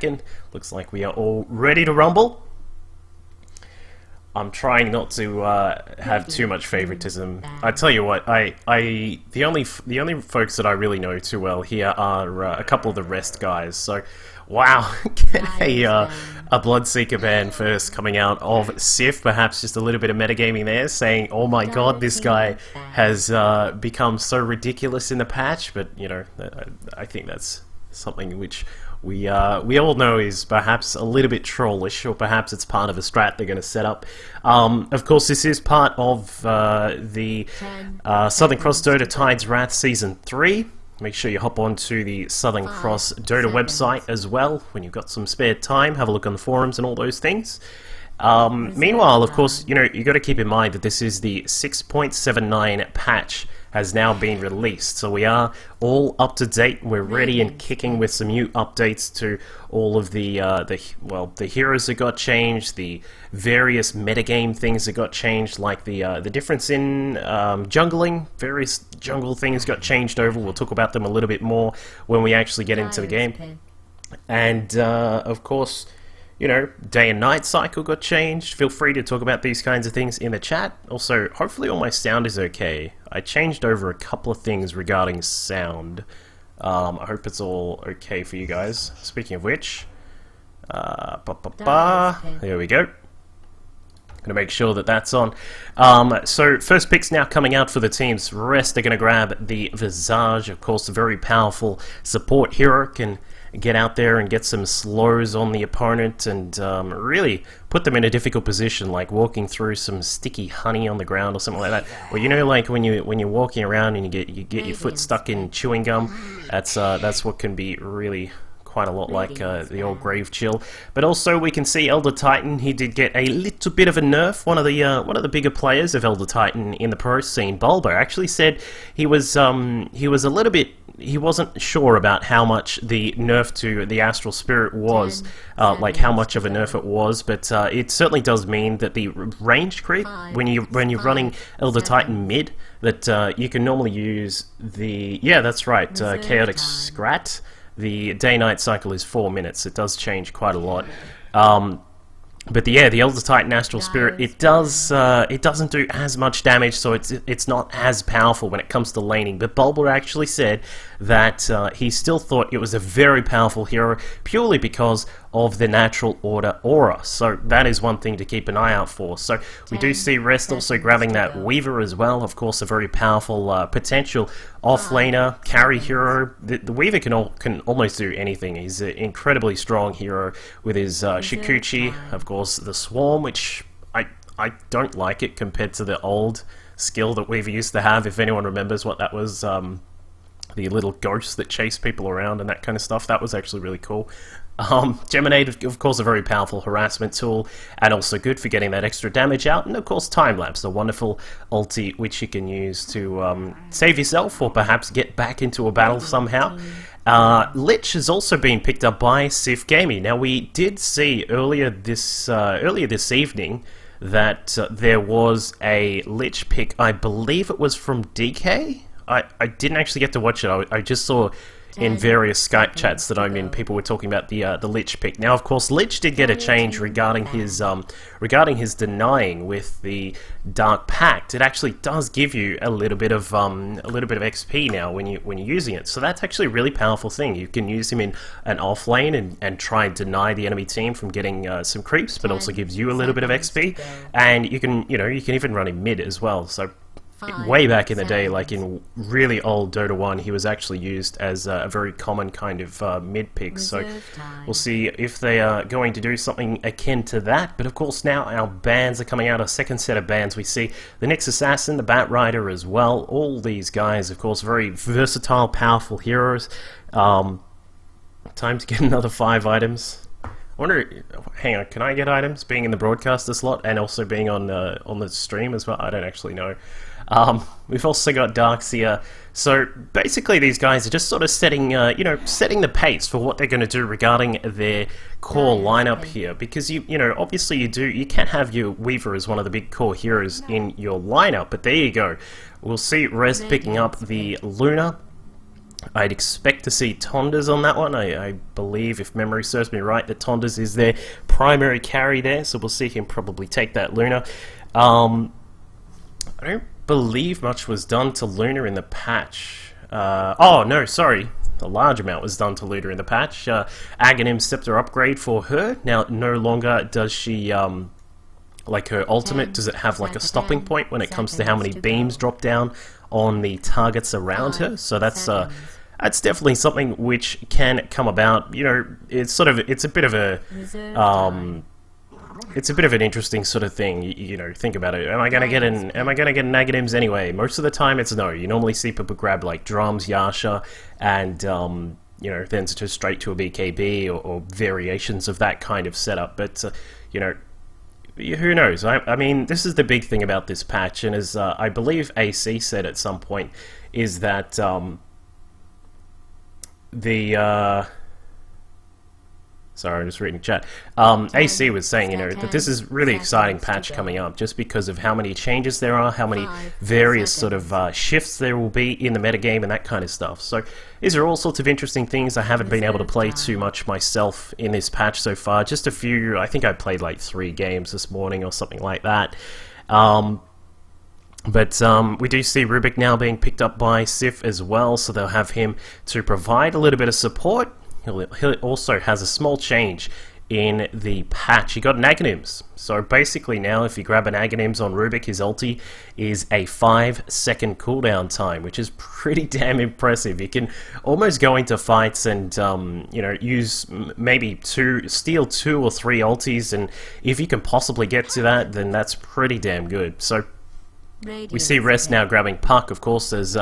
second. Looks like we are all ready to rumble. I'm trying not to have too much favoritism. I tell you what, the only folks that I really know too well here are a couple of the rest guys. So, wow, get a Bloodseeker ban first coming out of SYF. Perhaps just a little bit of metagaming there, saying, "Oh my God, this guy has become so ridiculous in the patch." But you know, I think that's something which we all know is perhaps a little bit trollish, or perhaps it's part of a strat they're going to set up. Of course, this is part of the Southern Cross Dota Tides Wrath Season 3. Make sure you hop onto the Southern Cross Dota website as well when you've got some spare time. Have a look on the forums and all those things. Meanwhile, of course, you know, you got to keep in mind that this is the 6.79 patch has now been released, so we are all up to date. We're ready and kicking with some new updates to all of the heroes that got changed, the various metagame things that got changed, like the difference in jungling. Various jungle things got changed over. We'll talk about them a little bit more when we actually get into the game. And of course, you know, day and night cycle got changed. Feel free to talk about these kinds of things in the chat. Also, hopefully all my sound is okay. I changed over a couple of things regarding sound. I hope it's all okay for you guys. Speaking of which, there we go. Gonna make sure that that's on. So first pick's now coming out for the teams. Rest are gonna grab the Visage, of course, a very powerful support hero. Can get out there and get some slows on the opponent and really put them in a difficult position, like walking through some sticky honey on the ground or something like that. Or you know, like when you're walking around and you get your foot stuck in chewing gum. That's what can be really quite a lot like the old Grave Chill. But also we can see Elder Titan. He did get a little bit of a nerf. One of the bigger players of Elder Titan in the pro scene, Bulbo, actually said he was a little bit. He wasn't sure about how much the nerf to the Astral Spirit was, like how much of a nerf it was, but it certainly does mean that the range creep, when you're running Elder Titan mid, that you can normally use the, yeah, that's right, Chaotic Scrat. The day-night cycle is 4 minutes. It does change quite a lot. But the Elder Titan Astral Spirit, it doesn't do as much damage, so it's not as powerful when it comes to laning. But Bulber actually said that he still thought it was a very powerful hero purely because of the natural order aura. So that is one thing to keep an eye out for. So we do see Rest also grabbing that Weaver as well. Of course, a very powerful potential off-laner carry hero. The Weaver can almost do anything. He's an incredibly strong hero with his Shikuchi, of course, the Swarm, which I don't like it compared to the old skill that Weaver used to have. If anyone remembers what that was, the little ghosts that chase people around and that kind of stuff, that was actually really cool. Geminate, of course, a very powerful harassment tool, and also good for getting that extra damage out. And of course, Time Lapse, a wonderful ulti which you can use to save yourself or perhaps get back into a battle somehow. Lich has also been picked up by SYF Gaming. Now, we did see earlier this evening that there was a Lich pick. I believe it was from DK. I didn't actually get to watch it. I just saw in various Skype chats that I'm in, people were talking about the Lich pick. Now, of course, Lich did get a change regarding his denying with the Dark Pact. It actually does give you a little bit of XP now when you're using it. So that's actually a really powerful thing. You can use him in an off lane and try and deny the enemy team from getting some creeps, but also gives you a little bit of XP. And you can even run him mid as well. So way back in the day, like in really old Dota 1, he was actually used as a very common kind of mid pick. So we'll see if they are going to do something akin to that. But of course, now our bans are coming out. A second set of bans. We see the Nyx Assassin, the Bat Rider as well. All these guys, of course, very versatile, powerful heroes. Time to get another 5 items. I wonder, hang on, can I get items being in the broadcaster slot and also being on the stream as well? I don't actually know. We've also got Darkseer. So basically these guys are just sort of setting the pace for what they're going to do regarding their core lineup here, because obviously you can't have your Weaver as one of the big core heroes in your lineup, but there you go. We'll see Rez picking up the Luna. I'd expect to see Tondas on that one. I believe, if memory serves me right, that Tondas is their primary carry there, so we'll see him probably take that Luna. I don't believe much was done to Luna in the patch. Oh, no, sorry. A large amount was done to Luna in the patch. Aghanim Scepter upgrade for her. Now, no longer does she... like her ultimate, does it have like a stopping point when it comes to how many beams drop down on the targets around her? So that's definitely something which can come about. You know, it's a bit of a it's a bit of an interesting sort of thing. You know, think about it. Am I gonna get an Aghanims anyway? Most of the time it's no. You normally see people grab like drums, Yasha, and you know, then just straight to a BKB or variations of that kind of setup. But you know, who knows? I mean, this is the big thing about this patch, and as I believe AC said at some point, is that sorry, I'm just reading chat. AC was saying, you know, that this is really exciting patch coming up, just because of how many changes there are, how many various sort of shifts there will be in the metagame and that kind of stuff. So these are all sorts of interesting things. I haven't been able to play too much myself in this patch so far. Just a few. I think I played like 3 games this morning or something like that. But we do see Rubik now being picked up by SYF as well, so they'll have him to provide a little bit of support. He also has a small change in the patch. He got an Aghanims. So basically now if you grab an Aghanims on Rubik, his ulti is a 5-second cooldown time, which is pretty damn impressive. You can almost go into fights and you know, use maybe steal 2 or 3 ultis, and if you can possibly get to that, then that's pretty damn good. So we see Rest now grabbing Puck, of course, as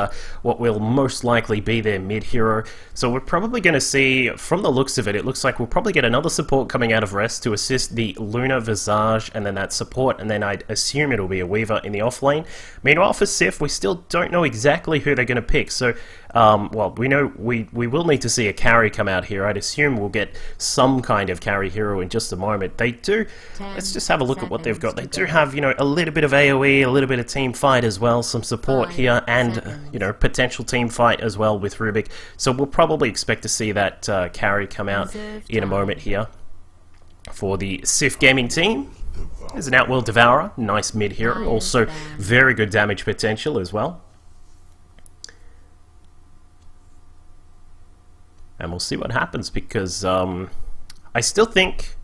what will most likely be their mid-hero. So we're probably going to see, from the looks of it, it looks like we'll probably get another support coming out of Rest to assist the Luna Visage, and then that support, and then I'd assume it'll be a Weaver in the off-lane. Meanwhile, for SYF, we still don't know exactly who they're going to pick. So, well, we know we will need to see a carry come out here. I'd assume we'll get some kind of carry hero in just a moment. They do, let's just have a look at what they've got. They do have, you know, a little bit of AoE, a little bit of team fight as well, some support here, and you know, potential team fight as well with Rubik. So we'll probably expect to see that carry come out in a moment here for the SYF gaming team. There's an Outworld Devourer, nice mid hero, also very good damage potential as well. And we'll see what happens, because I still think,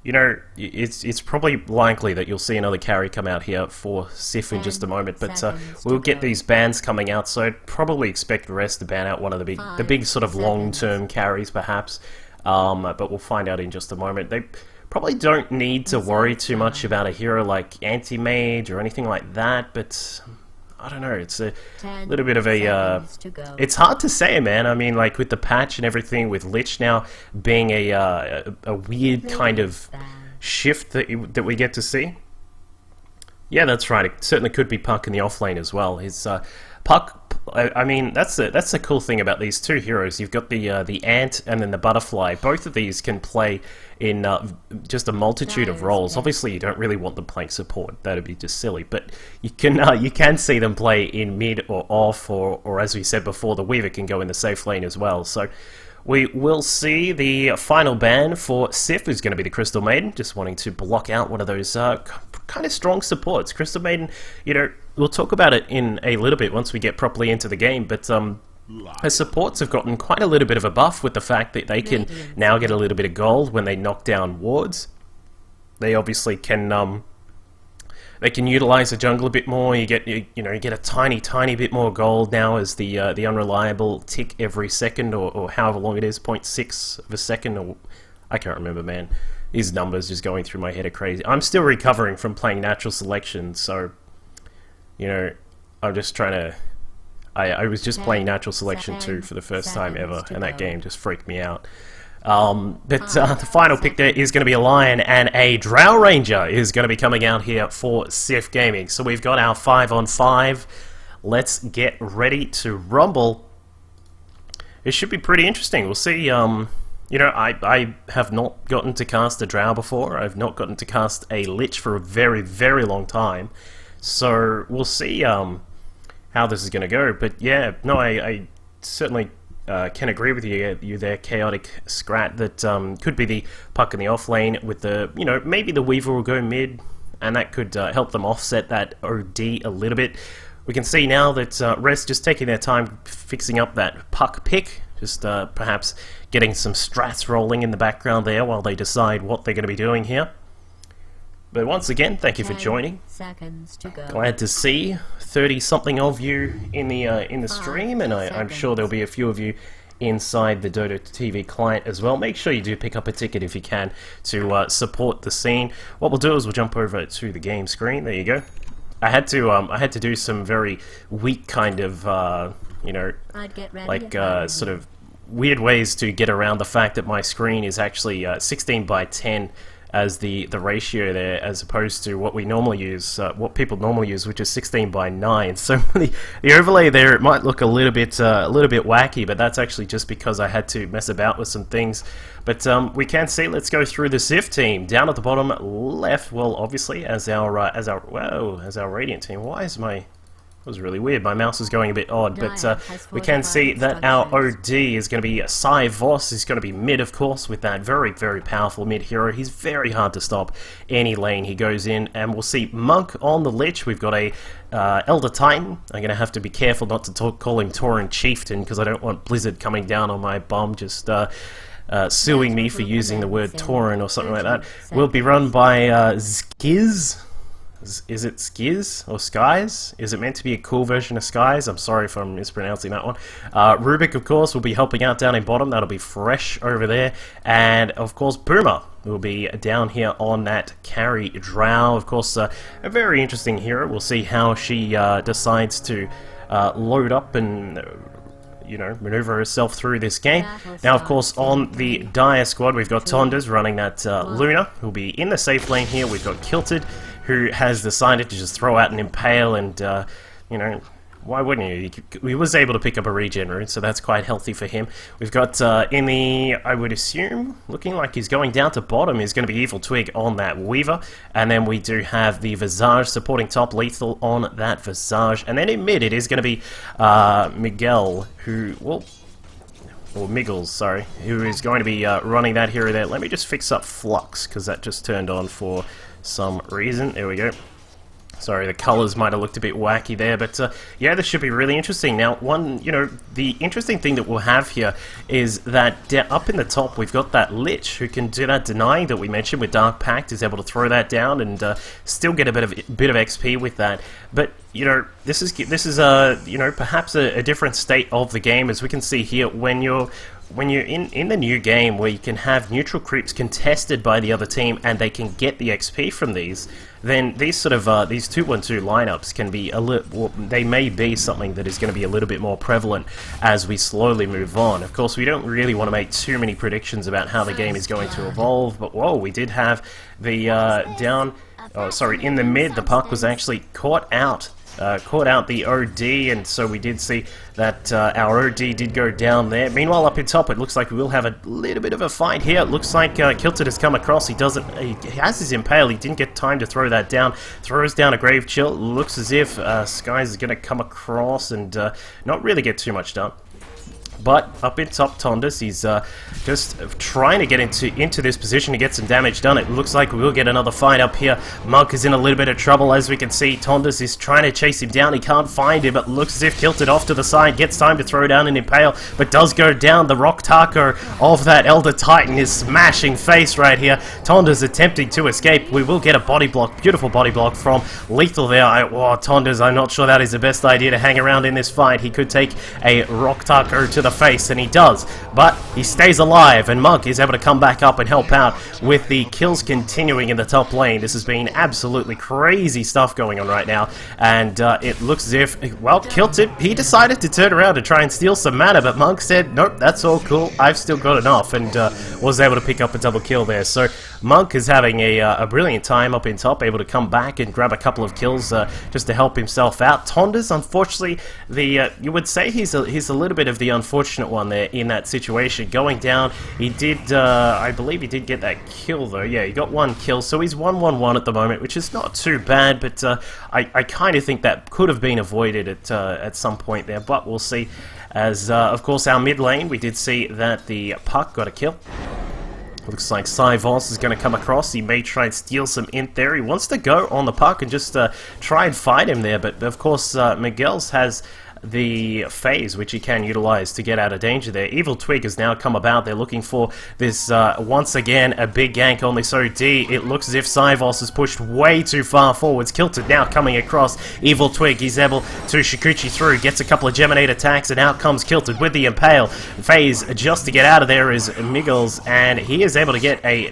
you know, it's probably likely that you'll see another carry come out here for SYF in just a moment, but we'll get these bans coming out, so I'd probably expect Rest to ban out one of the big sort of long-term carries, perhaps, but we'll find out in just a moment. They probably don't need to worry too much about a hero like Anti-Mage or anything like that, but I don't know, it's a little bit of a, it's hard to say, man. I mean, like, with the patch and everything, with Lich now being a weird kind of shift that we get to see. Yeah, that's right, it certainly could be Puck in the offlane as well. His Puck, I mean, that's the cool thing about these two heroes. You've got the ant and then the butterfly. Both of these can play in just a multitude of roles. Obviously, you don't really want them playing support. That'd be just silly. But you can see them play in mid or off, or as we said before, the Weaver can go in the safe lane as well. So we will see the final ban for SYF is going to be the Crystal Maiden, just wanting to block out one of those kind of strong supports. Crystal Maiden, you know, we'll talk about it in a little bit once we get properly into the game, but her supports have gotten quite a little bit of a buff with the fact that they can now get a little bit of gold when they knock down wards. They obviously can they can utilize the jungle a bit more. You get you get a tiny bit more gold now as the unreliable tick every second, or however long it is, 0.6 of a second, or I can't remember, man. These numbers just going through my head are crazy. I'm still recovering from playing natural selection, so you know, I'm just trying to. I was just playing natural selection 2 for the first time ever, and that game just freaked me out. But the final pick there is going to be a Lion, and a Drow Ranger is going to be coming out here for SYF Gaming. So we've got our 5-on-5. Let's get ready to rumble. It should be pretty interesting. We'll see. You know, I have not gotten to cast a Drow before. I've not gotten to cast a Lich for a very, very long time. So we'll see how this is going to go. But yeah, no, I certainly can agree with you there, Chaotic Scrat, that could be the puck in the off lane with the, maybe the Weaver will go mid, and that could help them offset that OD a little bit. We can see now that Rest just taking their time fixing up that puck pick, just perhaps getting some strats rolling in the background there while they decide what they're going to be doing here. But once again, thank you for joining. Seconds to go. Glad to see 30-something of you in the stream, and I'm sure there'll be a few of you inside the Dota TV client as well. Make sure you do pick up a ticket if you can to support the scene. What we'll do is we'll jump over to the game screen. There you go. I had to do some very weak kind of sort of weird ways to get around the fact that my screen is actually 16 by 10 as the ratio there, as opposed to what we normally use, what people normally use, which is 16 by 9. So the overlay there, it might look a little bit wacky, but that's actually just because I had to mess about with some things. But we can see. Let's go through the SYF team down at the bottom left. Well, obviously as our Radiant team. Why is my It was really weird. My mouse is going a bit odd, but we can see that our OD is going to be SYF. He's going to be mid, of course, with that very, very powerful mid hero. He's very hard to stop any lane he goes in, and we'll see Monk on the Lich. We've got a Elder Titan. I'm going to have to be careful not to call him Tauren Chieftain, because I don't want Blizzard coming down on my bum, just suing me for using the word Tauren or something like that. We'll be run by Skiz. Is it Skiz or Skies? Is it meant to be a cool version of Skies? I'm sorry if I'm mispronouncing that one. Rubik, of course, will be helping out down in bottom. That'll be Fresh over there. And, of course, Boomer will be down here on that carry Drow. Of course, a very interesting hero. We'll see how she decides to load up and maneuver herself through this game. Now, of course, on the Dire squad, we've got Tondas running that Luna, who'll be in the safe lane here. We've got Kilted, who has decided to just throw out an Impale, and, why wouldn't you? He was able to pick up a regen rune, so that's quite healthy for him. We've got, in the, I would assume, looking like he's going down to bottom, is going to be Evil Twig on that Weaver, and then we do have the Visage supporting top lethal on that Visage, and then in mid it is going to be Miguel, who, well, or Miggles, sorry, who is going to be running that hero there. Let me just fix up Flux, because that just turned on for some reason. There we go. Sorry, the colours might have looked a bit wacky there, but yeah, this should be really interesting. Now, the interesting thing that we'll have here is that up in the top, we've got that Lich who can do that denying that we mentioned with Dark Pact, is able to throw that down and still get a bit of XP with that. But this is perhaps a different state of the game, as we can see here when you're in the new game, where you can have neutral creeps contested by the other team and they can get the XP from these, then these sort of these 2-1-2 lineups can be they may be something that is going to be a little bit more prevalent as we slowly move on. Of course, we don't really want to make too many predictions about how the game is going to evolve, but whoa, we did have the in the mid, the puck was actually caught out the OD, and so we did see that our OD did go down there. Meanwhile, up in top, it looks like we will have a little bit of a fight here. It looks like Kilted has come across. He has his Impale. He didn't get time to throw that down. Throws down a Grave Chill. Looks as if Skies is going to come across and not really get too much done. But up in top, Tondas, he's just trying to get into this position to get some damage done. It looks like we'll get another fight up here. Monk is in a little bit of trouble, as we can see. Tondas is trying to chase him down. He can't find him, but looks as if Kilted off to the side. Gets time to throw down an Impale, but does go down. The Rock Taco of that Elder Titan is smashing face right here. Tondas attempting to escape. We will get a body block, beautiful body block from Lethal there. Tondas, I'm not sure that is the best idea to hang around in this fight. He could take a Rock Taco to the face, and he does, but he stays alive, and Monk is able to come back up and help out with the kills continuing in the top lane. This has been absolutely crazy stuff going on right now, and it looks as if, well, Kilted, he decided to turn around and try and steal some mana, but Monk said, nope, that's all cool, I've still got enough, and was able to pick up a double kill there. So Monk is having a brilliant time up in top, able to come back and grab a couple of kills just to help himself out. Tondas, unfortunately, you would say he's a little bit of the unfortunate one there in that situation. Going down, he did, I believe he did get that kill though. Yeah, he got one kill, so he's 1-1-1 at the moment, which is not too bad, but I kind of think that could have been avoided at some point there, but we'll see. As, of course, our mid lane, we did see that the Puck got a kill. Looks like SYF is going to come across. He may try and steal some int there. He wants to go on the Puck and just try and fight him there, but of course Miguel's has the phase which he can utilize to get out of danger there. Evil Twig has now come about. They're looking for this, once again, a big gank on this OD. It looks as if SYF is pushed way too far forwards. Kilted now coming across. Evil Twig, he's able to Shikuchi through, gets a couple of Geminate attacks, and out comes Kilted with the Impale. Phase just to get out of there is Miggles, and he is able to get a,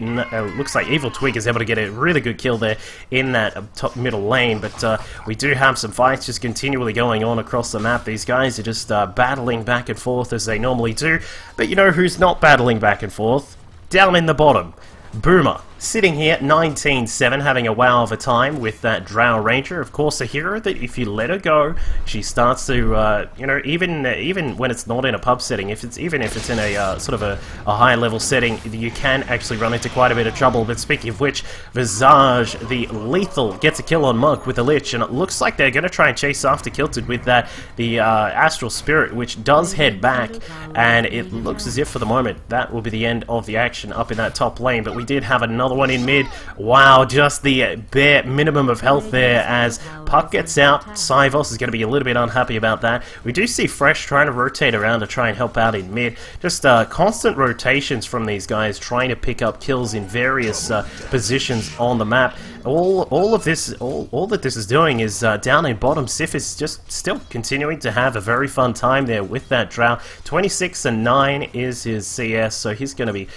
looks like Evil Twig is able to get a really good kill there in that top middle lane, but we do have some fights just continually going on across the map. These guys are just battling back and forth as they normally do. But you know who's not battling back and forth? Down in the bottom, Boomer. Sitting here, 19-7, having a wow of a time with that Drow Ranger. Of course, a hero that if you let her go, she starts to, you know, even when it's not in a pub setting, even if it's in a sort of a high-level setting, you can actually run into quite a bit of trouble. But speaking of which, Visage, the lethal, gets a kill on Monk with a Lich, and it looks like they're going to try and chase after Kilted with that, the Astral Spirit, which does head back, and it looks as if for the moment that will be the end of the action up in that top lane. But we did have another one in mid. Wow, just the bare minimum of health there as Puck gets out. SYF is going to be a little bit unhappy about that. We do see Fresh trying to rotate around to try and help out in mid. Just constant rotations from these guys trying to pick up kills in various positions on the map. All that this is doing is down in bottom, SYF is just still continuing to have a very fun time there with that Drow. 26-9 is his CS, so he's going to be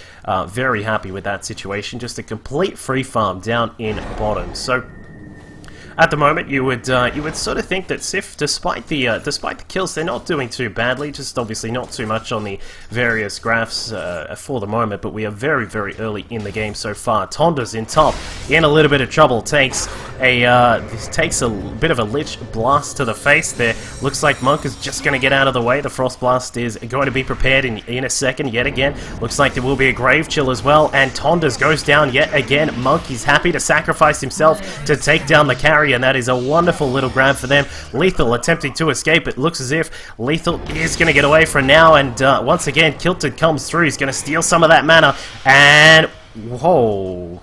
very happy with that situation. Just a complete free farm down in bottom. So at the moment, you would sort of think that SYF, despite the kills, they're not doing too badly. Just obviously not too much on the various graphs for the moment. But we are very, very early in the game so far. Tonda's in top, in a little bit of trouble. Takes a bit of a Lich blast to the face there. Looks like Monk is just going to get out of the way. The Frost Blast is going to be prepared in a second yet again. Looks like there will be a Grave Chill as well. And Tonda's goes down yet again. Monk is happy to sacrifice himself to take down the carry, and that is a wonderful little grab for them. Lethal attempting to escape. It looks as if Lethal is going to get away for now, and once again, Kilted comes through. He's going to steal some of that mana, and whoa,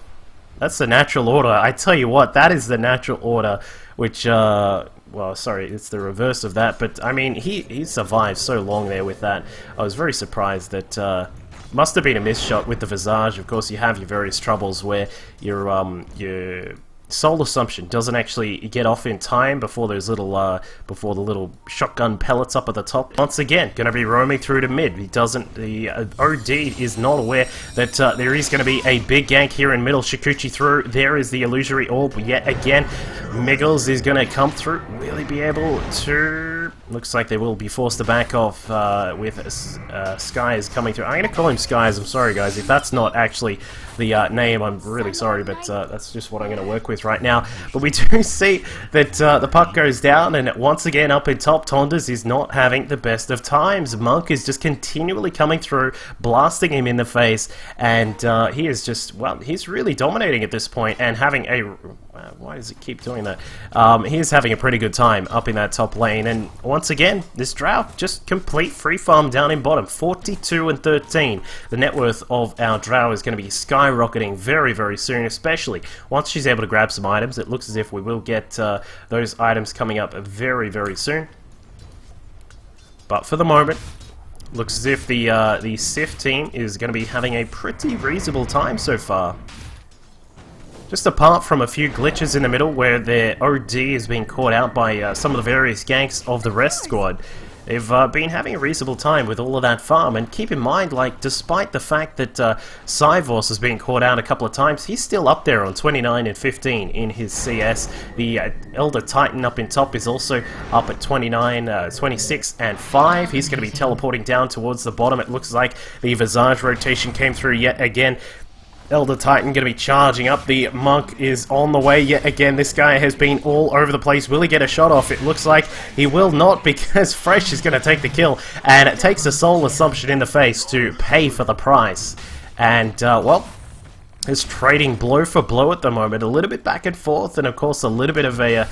that's the natural order. I tell you what, that is the natural order, which, well, sorry, it's the reverse of that, but I mean, he survived so long there with that. I was very surprised that, must have been a miss shot with the Visage. Of course, you have your various troubles where your Soul Assumption doesn't actually get off in time before those little, before the little shotgun pellets up at the top. Once again, going to be roaming through to mid. He doesn't, the OD is not aware that there is going to be a big gank here in middle. Shikuchi through. There is the Illusory Orb yet again. Miggles is going to come through. Will he be able to? Looks like they will be forced to back off with Skies coming through. I'm going to call him Skies. I'm sorry, guys. If that's not actually the name, I'm really sorry, but that's just what I'm going to work with right now. But we do see that the Puck goes down, and once again up in top, Tondas is not having the best of times. Monk is just continually coming through, blasting him in the face, and he is just, well, he's really dominating at this point and having a, why does it keep doing that? He is having a pretty good time up in that top lane, and once again, this Drow, just complete free farm down in bottom, 42-13. The net worth of our Drow is going to be skyrocketing very, very soon, especially once she's able to grab some items. It looks as if we will get those items coming up very, very soon. But for the moment, looks as if the SYF team is going to be having a pretty reasonable time so far. Just apart from a few glitches in the middle where their OD is being caught out by some of the various ganks of the rest squad, they've been having a reasonable time with all of that farm. And keep in mind, like, despite the fact that SYF has been caught out a couple of times, he's still up there on 29 and 15 in his CS. The Elder Titan up in top is also up at 29, 26 and 5. He's going to be teleporting down towards the bottom. It looks like the Visage rotation came through yet again. Elder Titan going to be charging up. The Monk is on the way yet again. This guy has been all over the place. Will he get a shot off? It looks like he will not, because Fresh is going to take the kill, and it takes a Soul Assumption in the face to pay for the price. And, well, is trading blow for blow at the moment, a little bit back and forth, and of course a little bit of a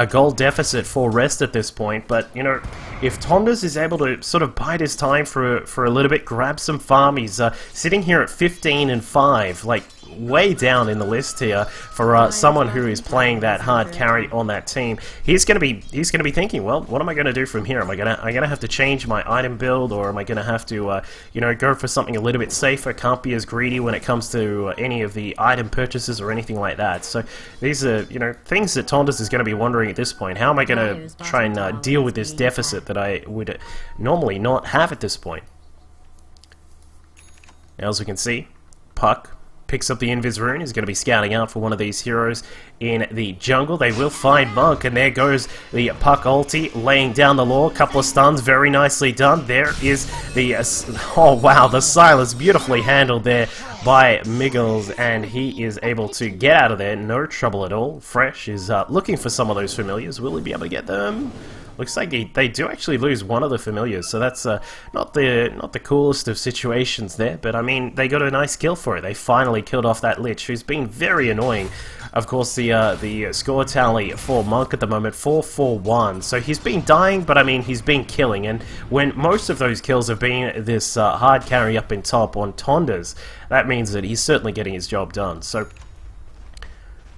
goal deficit for Rest at this point. But you know, if Tondas is able to sort of bide his time for a little bit, grab some farm, he's sitting here at 15 and 5, like way down in the list here for someone who is playing that hard carry on that team. He's gonna be thinking, well, what am I gonna do from here? Am I gonna have to change my item build, or am I gonna have to you know, go for something a little bit safer? Can't be as greedy when it comes to any of the item purchases or anything like that. So these are, you know, things that Tondas is going to be wondering at this point. How am I going to try and deal with this deficit that I would normally not have at this point? Now, as we can see, Puck picks up the Invis rune, is going to be scouting out for one of these heroes in the jungle. They will find Monk, and there goes the Puck ulti, laying down the law. Couple of stuns, very nicely done. There is the, oh wow, the silence beautifully handled there by Miggles, and he is able to get out of there, no trouble at all. Fresh is looking for some of those familiars. Will he be able to get them? Looks like they do actually lose one of the familiars, so that's not the coolest of situations there. But I mean, they got a nice kill for it. They finally killed off that Lich, who's been very annoying. Of course, the score tally for Monk at the moment, 4-4-1. So he's been dying, but I mean, he's been killing. And when most of those kills have been this hard carry up in top on Tondas, that means that he's certainly getting his job done. So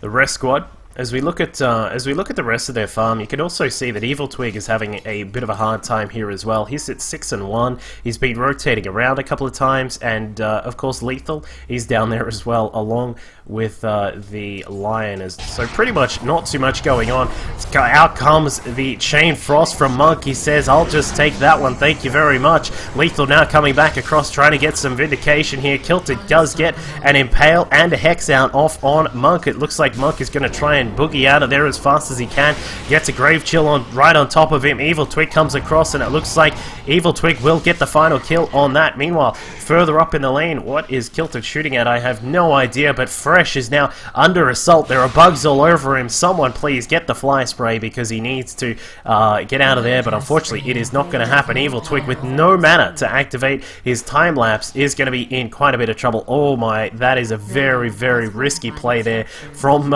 the rest squad, as we look at the rest of their farm, you can also see that Evil Twig is having a bit of a hard time here as well. He's at 6 and 1. He's been rotating around a couple of times, and of course Lethal, he's down there as well, along with the Lion. So pretty much not too much going on. Out comes the Chain Frost from Monk. He says, I'll just take that one, thank you very much. Lethal now coming back across, trying to get some vindication here. Kilted does get an Impale and a Hex out off on Monk. It looks like Monk is going to try and boogie out of there as fast as he can. Gets a Grave Chill on right on top of him. Evil Twig comes across, and it looks like Evil Twig will get the final kill on that. Meanwhile, further up in the lane, what is Kilted shooting at? I have no idea, but Fresh is now under assault. There are bugs all over him. Someone please get the fly spray, because he needs to get out of there, but unfortunately it is not going to happen. Evil Twig, with no mana to activate his time lapse, is going to be in quite a bit of trouble. Oh my, that is a very, very risky play there from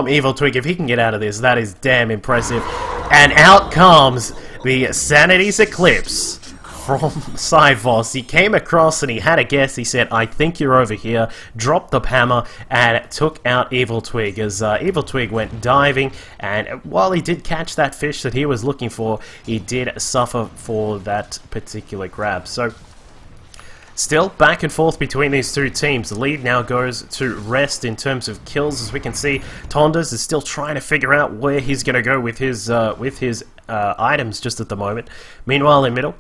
Evil Twig. If he can get out of this, that is damn impressive. And out comes the Sanity's Eclipse from SYF. He came across and he had a guess. He said, I think you're over here, dropped the hammer, and took out Evil Twig, as Evil Twig went diving, and while he did catch that fish that he was looking for, he did suffer for that particular grab. So still back and forth between these two teams. The lead now goes to Rest in terms of kills. As we can see, Tondas is still trying to figure out where he's going to go with his items just at the moment. Meanwhile, in middle,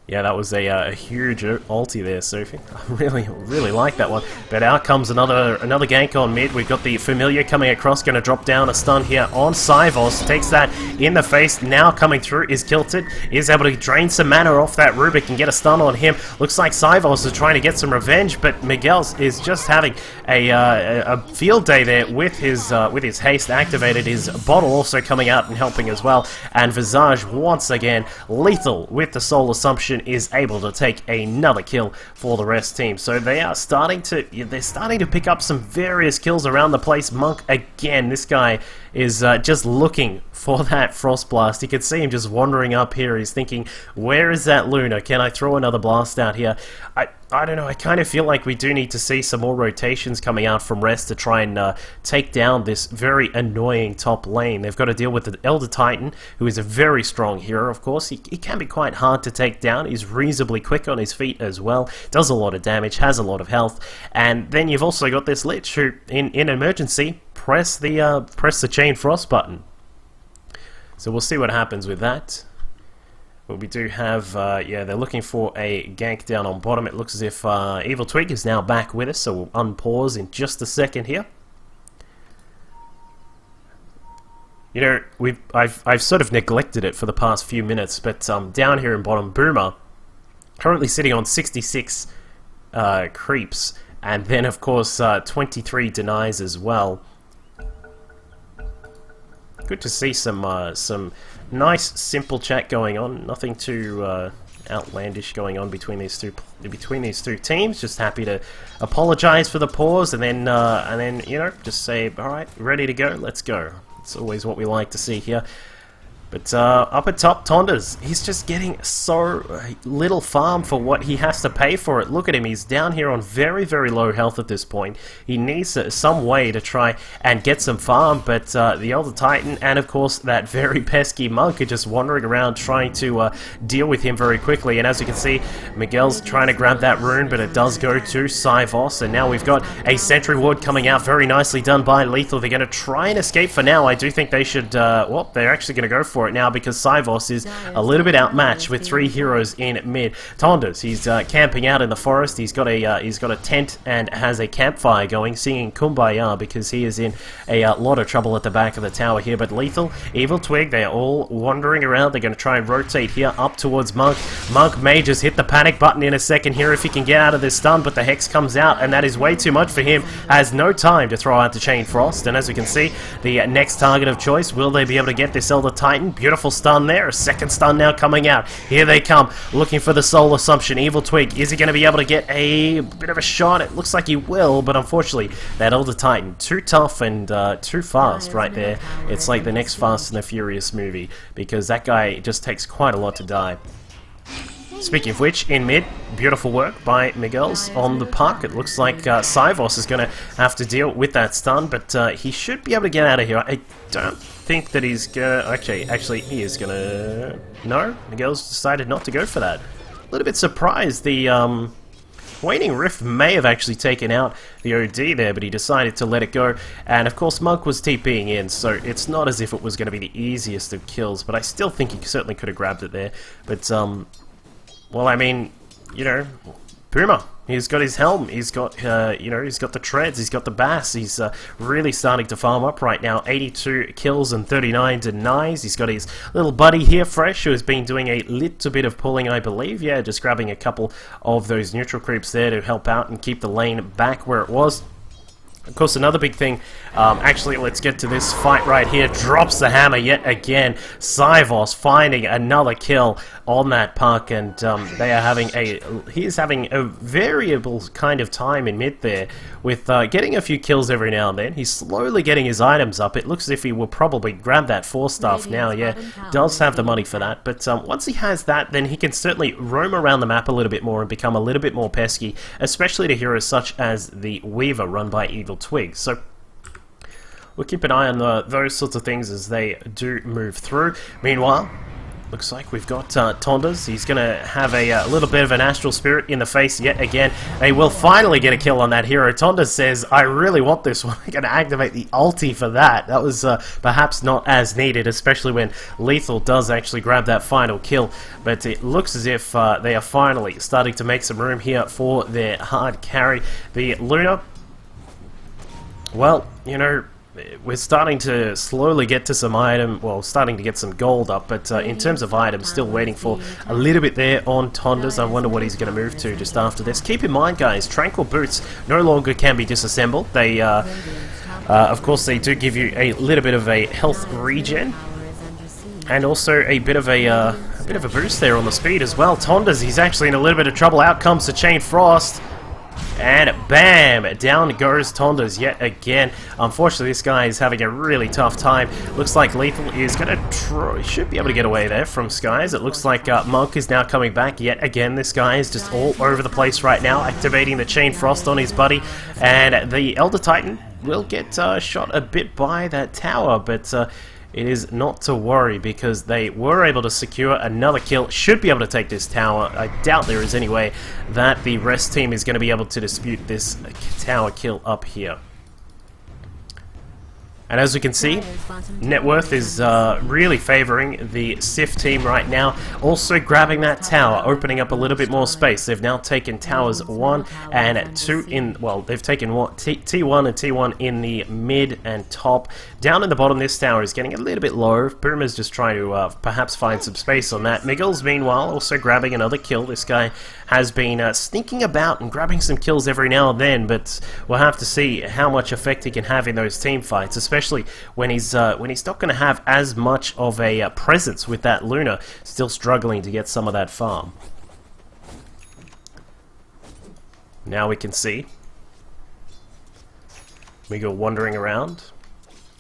yeah, that was a huge ulti there, Sophie. I really like that one. But out comes another gank on mid. We've got the Familiar coming across, going to drop down a stun here on SYF. Takes that in the face. Now coming through is Kilted. Is able to drain some mana off that Rubik and get a stun on him. Looks like SYF is trying to get some revenge, but Miguel's is just having a field day there with his haste activated. His bottle also coming out and helping as well. And Visage once again lethal with the Soul Assumption, is able to take another kill for the Rest team. So they are starting to pick up some various kills around the place. Monk again, this guy is just looking for that Frost Blast. You can see him just wandering up here. He's thinking, where is that Luna? Can I throw another blast out here? I don't know, I kind of feel like we do need to see some more rotations coming out from Rest to try and take down this very annoying top lane. They've got to deal with the Elder Titan, who is a very strong hero, of course. He can be quite hard to take down. He's reasonably quick on his feet as well, does a lot of damage, has a lot of health. And then you've also got this Lich who, in emergency, press the Chain Frost button. So we'll see what happens with that. But we do have, yeah, they're looking for a gank down on bottom. It looks as if Evil Twig is now back with us, so we'll unpause in just a second here. You know, I've sort of neglected it for the past few minutes, but down here in bottom, Boomer, currently sitting on 66 creeps, and then of course 23 denies as well. Good to see some nice simple chat going on. Nothing too outlandish going on between these two teams. Just happy to apologize for the pause, and then you know, just say, all right, ready to go, let's go. It's always what we like to see here. But up at top, Tondas, he's just getting so little farm for what he has to pay for it. Look at him, he's down here on very, very low health at this point. He needs some way to try and get some farm, but the Elder Titan and, of course, that very pesky monk are just wandering around trying to deal with him very quickly. And as you can see, Miguel's trying to grab that rune, but it does go to SYF, and now we've got a sentry ward coming out, very nicely done by Lethal. They're going to try and escape for now. I do think they should, well, they're actually going to go for it now, because SYF is a little bit outmatched with 3 heroes in mid. Tondas, he's camping out in the forest. He's got a tent and has a campfire going, singing Kumbaya, because he is in a lot of trouble at the back of the tower here. But Lethal, Evil Twig, they're all wandering around. They're going to try and rotate here up towards Monk. Monk may just hit the panic button in a second here if he can get out of this stun, but the Hex comes out, and that is way too much for him. Has no time to throw out the Chain Frost, and as we can see, the next target of choice, will they be able to get this Elder Titan? Beautiful stun there, a second stun now coming out. Here they come, looking for the Soul Assumption. Evil Twig, is he going to be able to get a bit of a shot? It looks like he will, but unfortunately, that Elder Titan, too tough and too fast right there. It's like the next Fast and the Furious movie, because that guy just takes quite a lot to die. Speaking of which, in mid, beautiful work by Miguel's on the puck. It looks like SYF is going to have to deal with that stun, but he should be able to get out of here. I don't think that he's going to... Actually, he is going to... No, Miguel's decided not to go for that. A little bit surprised. The Waning Rift may have actually taken out the OD there, but he decided to let it go. And of course, Monk was TPing in, so it's not as if it was going to be the easiest of kills, but I still think he certainly could have grabbed it there. But, well, I mean, you know, Puma, he's got his helm, he's got, you know, he's got the treads, he's got the bass, he's really starting to farm up right now. 82 kills and 39 denies. He's got his little buddy here, Fresh, who has been doing a little bit of pulling, I believe. Yeah, just grabbing a couple of those neutral creeps there to help out and keep the lane back where it was. Of course, another big thing, actually, let's get to this fight right here. Drops the hammer yet again. SYF finding another kill on that puck, and they are having he is having a variable kind of time in mid there, with getting a few kills every now and then. He's slowly getting his items up. It looks as if he will probably grab that 4-staff now. Yeah, does have the money for that, but once he has that, then he can certainly roam around the map a little bit more and become a little bit more pesky, especially to heroes such as the Weaver, run by Evil Twig. So we'll keep an eye on those sorts of things as they do move through. Meanwhile, looks like we've got Tondas. He's going to have a little bit of an Astral Spirit in the face yet again. They will finally get a kill on that hero. Tondas says, I really want this one. I'm going to activate the ulti for that. That was perhaps not as needed, especially when Lethal does actually grab that final kill. But it looks as if they are finally starting to make some room here for their hard carry. The Luna, well, you know, we're starting to slowly get to some starting to get some gold up, but in terms of items, still waiting for a little bit there on Tondas. I wonder what he's going to move to just after this. Keep in mind, guys, Tranquil Boots no longer can be disassembled. They, of course, they do give you a little bit of a health regen, and also a bit of a boost there on the speed as well. Tondas, he's actually in a little bit of trouble. Out comes the Chain Frost. And bam! Down goes Tondas yet again. Unfortunately, this guy is having a really tough time. Looks like Lethal is going to should be able to get away there from Skies. It looks like Monk is now coming back yet again. This guy is just all over the place right now, activating the Chain Frost on his buddy. And the Elder Titan will get shot a bit by that tower, but it is not to worry, because they were able to secure another kill. Should be able to take this tower. I doubt there is any way that the rest team is going to be able to dispute this tower kill up here. And as we can see, net worth is really favoring the SYF team right now. Also grabbing that tower, opening up a little bit more space. They've now taken towers 1 and 2 in, well, they've taken T1 and T1 in the mid and top. Down in the bottom, this tower is getting a little bit low. Puma's just trying to perhaps find some space on that. Miguel's, meanwhile, also grabbing another kill. This guy has been sneaking about and grabbing some kills every now and then, but we'll have to see how much effect he can have in those team fights, especially when he's not going to have as much of a presence with that Luna, still struggling to get some of that farm. Now we can see Miguel wandering around.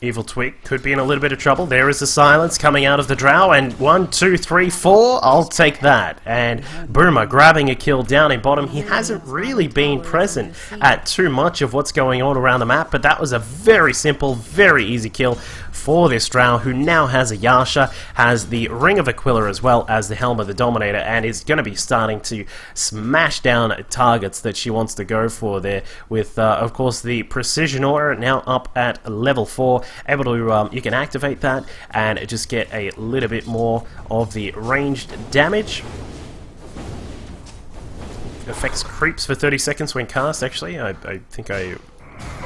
Evil Twig could be in a little bit of trouble. There is the silence coming out of the drow, and 1, 2, 3, 4, I'll take that. And Boomer grabbing a kill down in bottom. He hasn't really been present at too much of what's going on around the map, but that was a very simple, very easy kill for this drow, who now has a Yasha, has the Ring of Aquila as well as the Helm of the Dominator, and is going to be starting to smash down targets that she wants to go for there, with of course the Precision Aura now up at level 4, able to you can activate that and just get a little bit more of the ranged damage. Affects creeps for 30 seconds when cast. Actually, I think I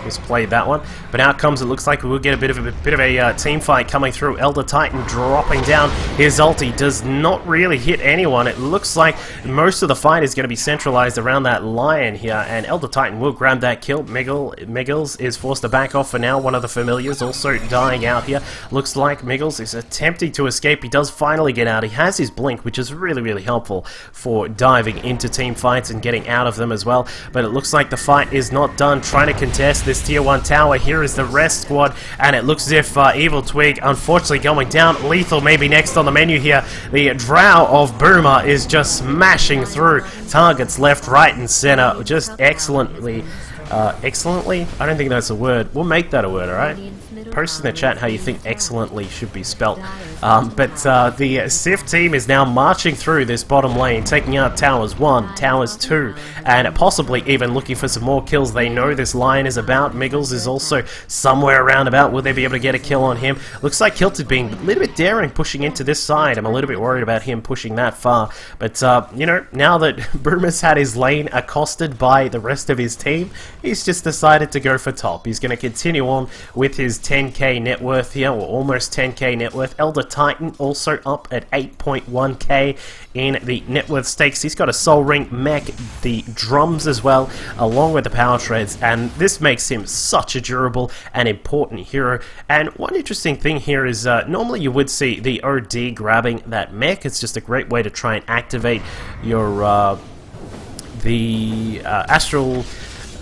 misplayed that one, but out comes, it looks like we will get a bit of a team fight coming through. Elder Titan dropping down his ulti, does not really hit anyone. It looks like most of the fight is going to be centralized around that Lion here, and Elder Titan will grab that kill. Miggles is forced to back off for now. One of the familiars also dying out here. Looks like Miggles is attempting to escape. He does finally get out. He has his blink, which is really helpful for diving into team fights and getting out of them as well, but it looks like the fight is not done. Trying to contest this tier 1 tower. Here is the rest squad, and it looks as if Evil Twig unfortunately going down. Lethal maybe next on the menu here. The drow of Boomer is just smashing through targets left, right and center, just excellently. Excellently? I don't think that's a word. We'll make that a word, alright? Post in the chat how you think excellently should be spelt. But the SYF team is now marching through this bottom lane, taking out towers 1, towers 2, and possibly even looking for some more kills. They know this Lion is about. Miggles is also somewhere around about. Will they be able to get a kill on him? Looks like Kilted being a little bit daring pushing into this side. I'm a little bit worried about him pushing that far. But, you know, now that Boomer's had his lane accosted by the rest of his team, he's just decided to go for top. He's going to continue on with his 10k net worth here, or almost 10k net worth. Elder Titan also up at 8.1k in the net worth stakes. He's got a Soul Ring, mech, the drums as well, along with the power treads, and this makes him such a durable and important hero. And one interesting thing here is normally you would see the OD grabbing that mech. It's just a great way to try and activate your astral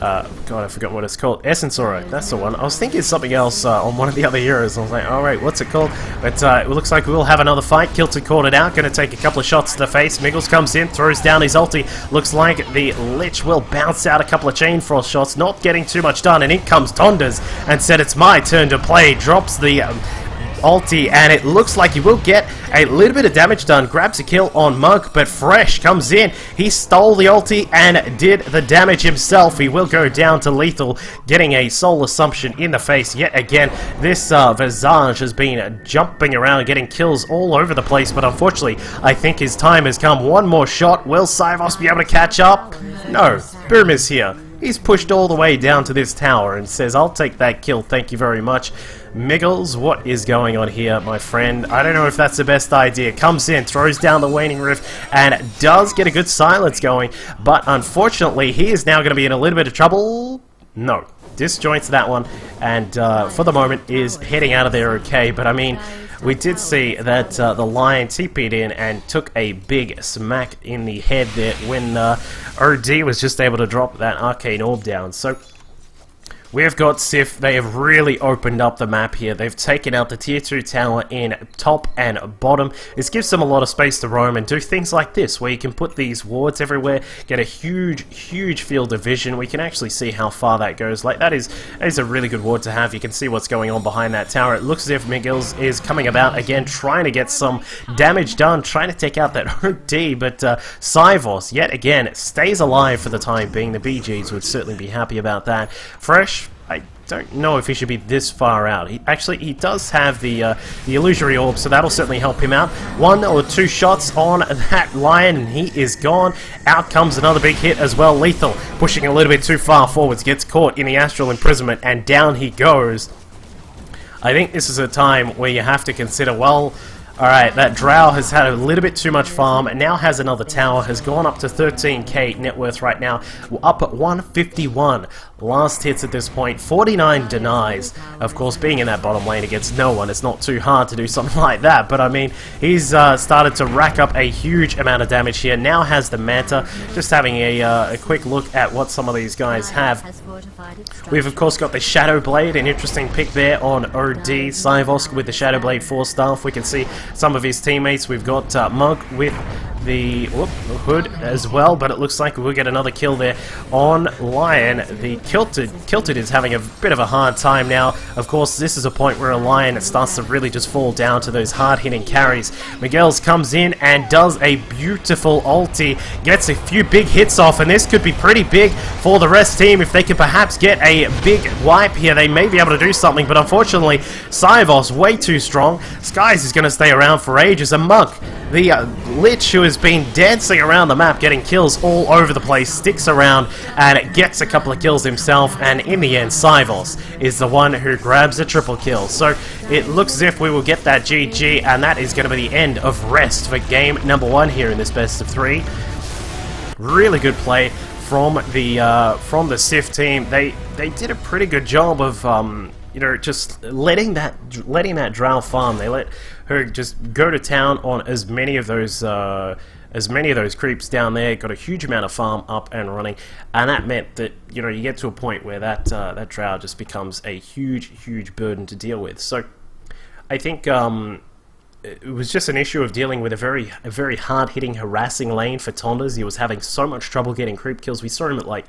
God, I forgot what it's called. Essence Aura, that's the one. I was thinking something else on one of the other heroes. I was like, alright, what's it called? But it looks like we will have another fight. Kilton called it out, going to take a couple of shots to the face. Miggles comes in, throws down his ulti. Looks like the Lich will bounce out a couple of Chain Frost shots, not getting too much done. And in comes Tondas and said, it's my turn to play. Drops the ulti, and it looks like he will get a little bit of damage done. Grabs a kill on Monk, but Fresh comes in. He stole the ulti and did the damage himself. He will go down to lethal, getting a Soul Assumption in the face yet again. This Visage has been jumping around, getting kills all over the place, but unfortunately, I think his time has come. One more shot. Will Syvos be able to catch up? No. Boom is here. He's pushed all the way down to this tower and says, I'll take that kill, thank you very much. Miggles, what is going on here, my friend? I don't know if that's the best idea. Comes in, throws down the Waning Rift, and does get a good silence going, but unfortunately, he is now going to be in a little bit of trouble. No. Disjoints that one, and for the moment is heading out of there okay, but I mean, we did see that the Lion TP'd in and took a big smack in the head there when OD was just able to drop that Arcane Orb down. So we've got SYF. They have really opened up the map here. They've taken out the tier 2 tower in top and bottom. This gives them a lot of space to roam and do things like this, where you can put these wards everywhere, get a huge field of vision. We can actually see how far that goes. Like, that is a really good ward to have. You can see what's going on behind that tower. It looks as if Miggles is coming about again, trying to get some damage done, trying to take out that OD, but Syvos, yet again, stays alive for the time being. The BGs would certainly be happy about that. Fresh, I don't know if he should be this far out. He does have the illusory orb, so that'll certainly help him out. 1 or 2 shots on that Lion, and he is gone. Out comes another big hit as well. Lethal, pushing a little bit too far forwards, gets caught in the Astral Imprisonment, and down he goes. I think this is a time where you have to consider, well, Alright, that Drow has had a little bit too much farm, and now has another tower, has gone up to 13k net worth right now. We're up at 151. Last hits at this point, 49 denies. Of course, being in that bottom lane against no one, it's not too hard to do something like that, but I mean, he's started to rack up a huge amount of damage here. Now has the Manta. Just having a quick look at what some of these guys have. We've of course got the Shadow Blade, an interesting pick there on OD. SYF with the Shadow Blade 4 staff. We can see some of his teammates. We've got Mug with the hood as well, but it looks like we'll get another kill there on Lion. The Kilted is having a bit of a hard time now. Of course, this is a point where a Lion starts to really just fall down to those hard-hitting carries. Miguel's comes in and does a beautiful ulti, gets a few big hits off, and this could be pretty big for the rest team. If they could perhaps get a big wipe here, they may be able to do something, but unfortunately, SYF way too strong. Skies is going to stay around for ages. A Mug, the Lich, who has been dancing around the map, getting kills all over the place, sticks around and gets a couple of kills himself, and in the end, SYF is the one who grabs a triple kill. So it looks as if we will get that GG, and that is going to be the end of rest for game number 1 here in this best of 3. Really good play from the SYF team. They did a pretty good job of you know, just letting that Drow farm. They let her just go to town on as many of those creeps down there. Got a huge amount of farm up and running, and that meant that, you know, you get to a point where that Drow just becomes a huge burden to deal with. So I think it was just an issue of dealing with a very hard-hitting, harassing lane for Tondas. He was having so much trouble getting creep kills. We saw him at, like,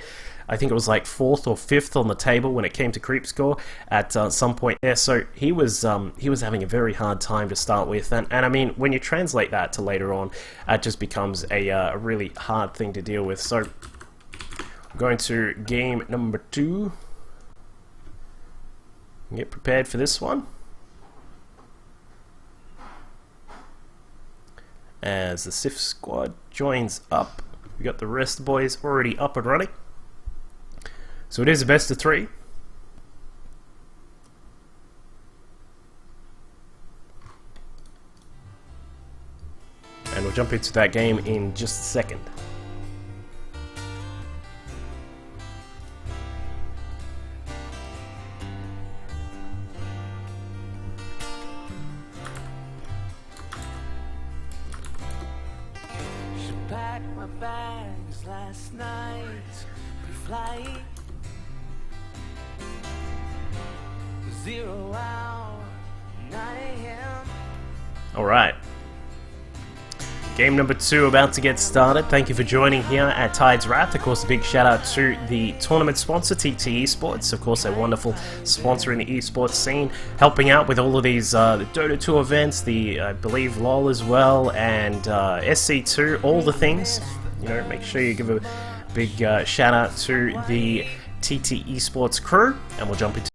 I think it was like 4th or 5th on the table when it came to creep score at some point there. So he was having a very hard time to start with, and I mean, when you translate that to later on, it just becomes a really hard thing to deal with. So I'm going to game number 2. Get prepared for this one. As the SYF squad joins up, we got the rest boys already up and running. So it is a best of 3. And we'll jump into that game in just a second. She packed my bags last night pre-flight. 0 hour, 9 a.m. Alright. Game number 2 about to get started. Thank you for joining here at Tide's Wrath. Of course, a big shout out to the tournament sponsor, TT Esports. Of course, a wonderful sponsor in the esports scene, helping out with all of these the Dota 2 events, the I believe LOL as well, and SC2, all the things. You know, make sure you give a big shout out to the TT Esports crew, and we'll jump into